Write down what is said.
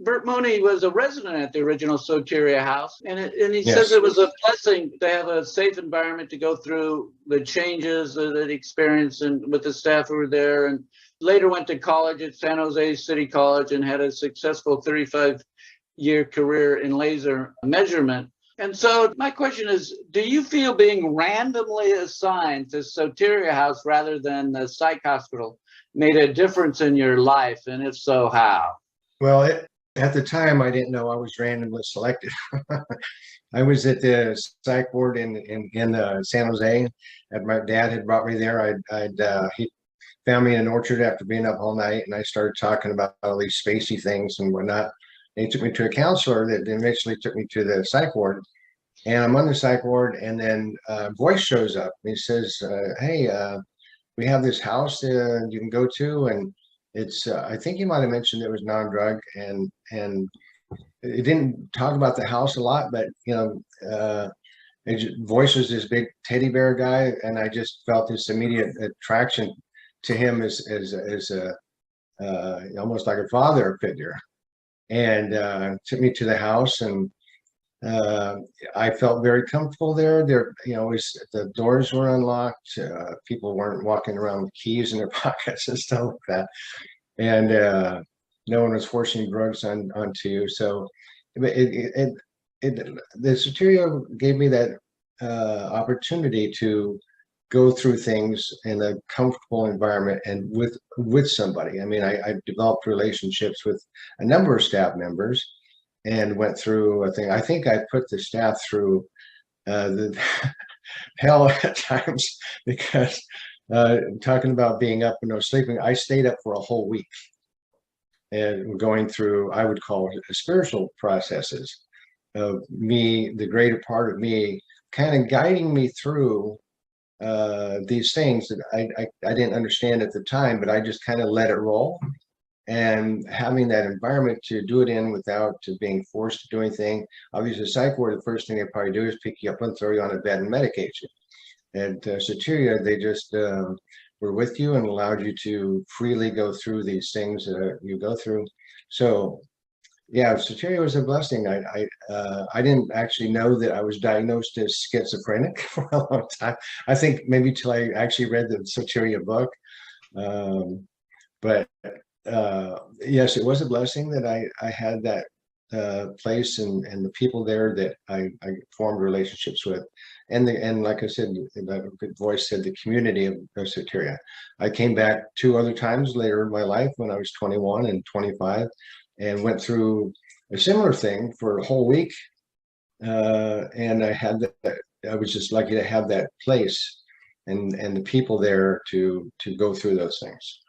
Burt Mooney was a resident at the original Soteria house, and he says Yes. it was a blessing to have a safe environment to go through the changes that he experienced and with the staff who were there, and later went to college at San Jose City College and had a successful 35-year career in laser measurement. And so my question is, do you feel being randomly assigned to Soteria House rather than the psych hospital made a difference in your life? And if so, how? Well, at the time, I didn't know I was randomly selected. I was at the psych ward in San Jose. And my dad had brought me there. He found me in an orchard after being up all night, and I started talking about all these spacey things and whatnot. And he took me to a counselor that eventually took me to the psych ward. And I'm on the psych ward, and then a voice shows up. And he says, hey, we have this house you can go to, and it's I think you might have mentioned it was non-drug, and it didn't talk about the house a lot, but voice was this big teddy bear guy, and I just felt this immediate attraction to him as a almost like a father figure, and took me to the house, and I felt very comfortable there. The doors were unlocked. People weren't walking around with keys in their pockets and stuff like that. And no one was forcing drugs onto you. So the Soteria gave me that opportunity to go through things in a comfortable environment and with somebody. I mean, I developed relationships with a number of staff members, and went through a thing. I think I put the staff through the hell at times, because talking about being up and no sleeping, I stayed up for a whole week and going through, I would call it, spiritual processes of me, the greater part of me, kind of guiding me through these things that I didn't understand at the time, but I just kind of let it roll. And having that environment to do it in without being forced to do anything. Obviously, psych ward, the first thing they probably do is pick you up and throw you on a bed and medicate you. And Soteria, they just were with you and allowed you to freely go through these things that you go through. So, yeah, Soteria was a blessing. I didn't actually know that I was diagnosed as schizophrenic for a long time. I think maybe till I actually read the Soteria book. But yes, it was a blessing that I had that place and the people there that I formed relationships with, and like I said, the good voice said, the community of Soteria. I came back 2 other times later in my life when I was 21 and 25, and went through a similar thing for a whole week, and I was just lucky to have that place and the people there to go through those things.